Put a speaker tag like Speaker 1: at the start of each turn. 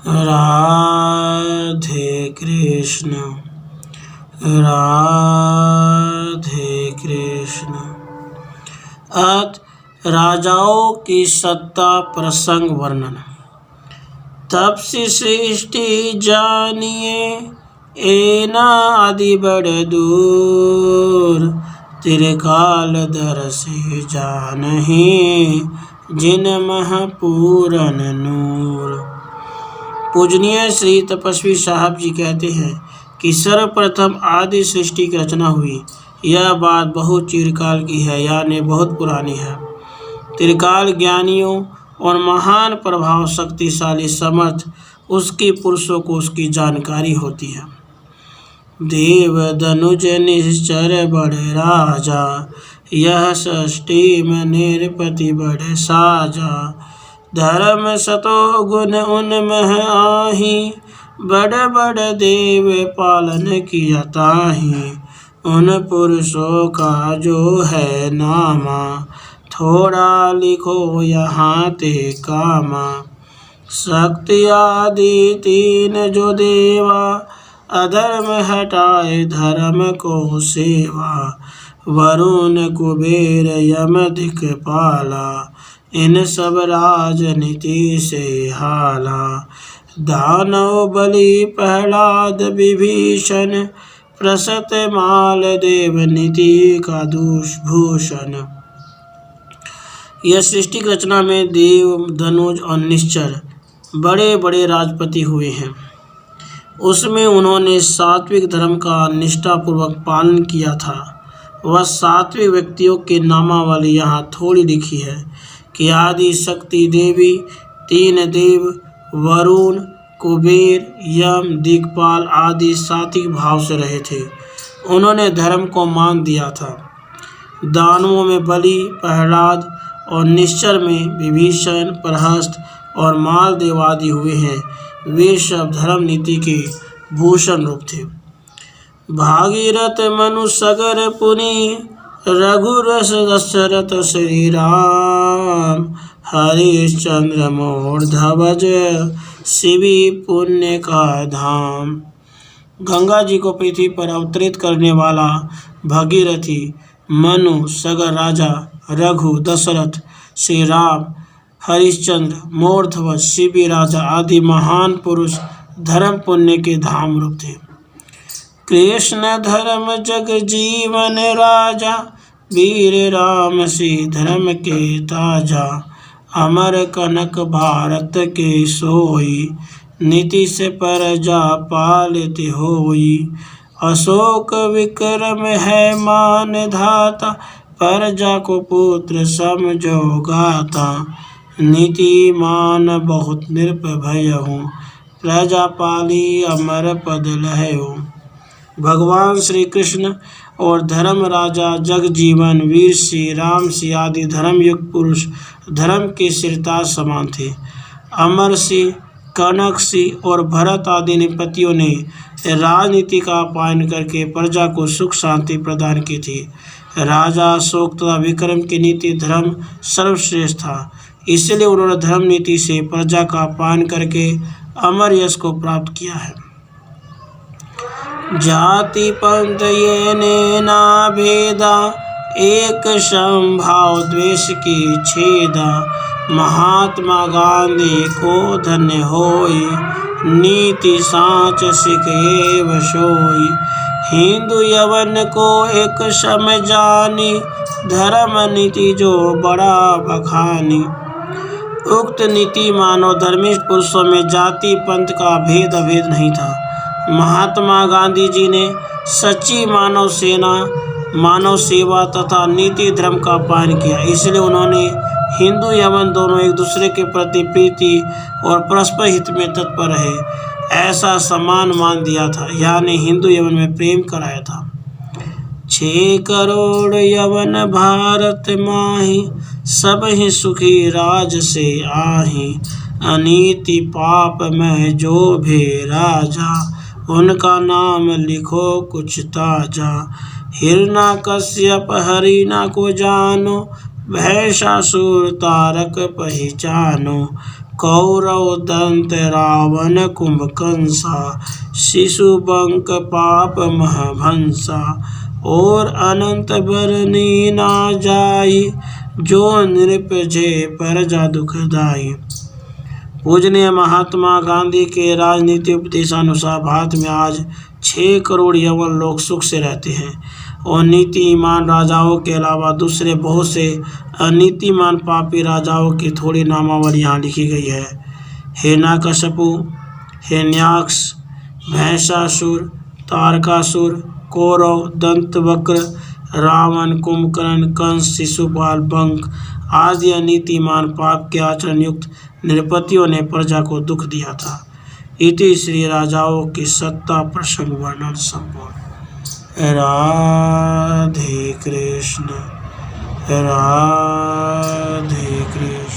Speaker 1: राधे कृष्ण राधे कृष्ण। अथ राजाओं की सत्ता प्रसंग वर्णन। तब से सृष्टि जानिए एना आदि बड़ दूर, त्रिकाल दर से जानहि जिन मह पूरन नूर। पूजनीय श्री तपस्वी साहब जी कहते हैं कि सर्वप्रथम आदि सृष्टि की रचना हुई। यह बात बहुत चिरकाल की है, यानी बहुत पुरानी है। त्रिकाल ज्ञानियों और महान प्रभाव शक्तिशाली समर्थ उसके पुरुषों को उसकी जानकारी होती है। देव धनुज निश्चर बड़े राजा, यह सृष्टि में निरपति बड़े साजा। धर्म सतो गुण उनमें आही, बड़े बड़े देव पालन किया ताही। उन पुरुषों का जो है नामा, थोड़ा लिखो यहाँ ते कामा। शक्ति आदि तीन जो देवा, अधर्म हटाए धर्म को सेवा। वरुण कुबेर यम दिक्पाला, इन सब राजनीति से हाला। दानव बलि प्रहलाद विभीषण, प्रसत माल देव नीति का दूषभूषण। यह सृष्टि की रचना में देव धनुज और निश्चर बड़े बड़े राजपति हुए हैं। उसमें उन्होंने सात्विक धर्म का निष्ठापूर्वक पालन किया था। वह सात्विक व्यक्तियों के नामावली यहाँ थोड़ी लिखी है कि आदि शक्ति देवी तीन देव वरुण कुबेर यम दिक्पाल आदि सात्विक भाव से रहे थे। उन्होंने धर्म को मान दिया था। दानवों में बलि प्रहलाद और निश्चर में विभीषण प्रहस्त और मालदेव आदि हुए हैं। वे सब धर्म नीति के भूषण रूप थे। भागीरथ मनु सगर पुनि, रघुरस दशरथ श्री राम। हरिश्चंद्र मूर्धवज, शिवी पुण्य का धाम। गंगा जी को पृथ्वी पर अवतरित करने वाला भागीरथी, मनु सगर राजा, रघु दशरथ श्री राम, हरिश्चंद्र मूर्धवज शिवी राजा आदि महान पुरुष धर्म पुण्य के धाम रूप थे। कृष्ण धर्म जग जीवन राजा, वीर राम सी धर्म के ताजा। अमर कनक भारत के सोई, नीति से प्रजा पालित होई। अशोक विक्रम है मान धाता, प्रजा को पुत्र समझो गाता। नीतिमान बहुत निर्भय हूँ, प्रजा पाली अमर पद लहयो। भगवान श्री कृष्ण और धर्म राजा जगजीवन वीर श्री राम सी आदि धर्मयुक्त पुरुष धर्म के सिरताज समान थे। अमर सिंह, कनक सिंह और भरत आदि निपतियों ने राजनीति का पालन करके प्रजा को सुख शांति प्रदान की थी। राजा अशोक तथा विक्रम की नीति धर्म सर्वश्रेष्ठ था, इसलिए उन्होंने धर्म नीति से प्रजा का पालन करके अमर यश को प्राप्त किया है। जाति पंथ ये ना भेदा, एक संभाव द्वेष की छेदा। महात्मा गांधी को धन्य होई, नीति साँच सिख एव सोई। हिंदू यवन को एक सम जानी, धर्म नीति जो बड़ा बखानी। उक्त नीति मानव धर्मिष्ठ पुरुषों में जाति पंथ का भेद अभेद नहीं था। महात्मा गांधी जी ने सच्ची मानव सेवा तथा नीति धर्म का पालन किया, इसलिए उन्होंने हिंदू यवन दोनों एक दूसरे के प्रति प्रीति और परस्पर हित में तत्पर रहे ऐसा सम्मान मान दिया था, यानी हिंदू यवन में प्रेम कराया था। 6 करोड़ यवन भारत माही, सब ही सुखी राज से आही। अनीति पाप में जो भी राजा, उनका नाम लिखो कुछ ताजा। हिरण्यकश्यप हरिना को जानो, भैषासुर तारक पहचानो। कौरव दंत रावण कुंभकंसा शिशुबंक पाप महाभंसा और अनंत बरनी ना जाई जो नृप जे प्रजा दुखदाई। पूजनीय महात्मा गांधी के राजनीति उपदेशानुसार भारत में आज 6 करोड़ यवन लोग सुख से रहते हैं और नीतिमान राजाओं के अलावा दूसरे बहुत से अनीतिमान पापी राजाओं की थोड़ी नामावली यहाँ लिखी गई है। हिरण्यकशिपु, हिरण्याक्ष, महिषासुर, तारकासुर, कौरव, दंतवक्र, रावण, कुंभकर्ण, कंस, शिशुपाल, बंक आदि अनीतिमान पाप के आचरण युक्त नृपतियों ने प्रजा को दुख दिया था। इति श्री राजाओं की सत्ता प्रसंग वर्णन संपूर्ण। राधे कृष्ण, राधे कृष्ण।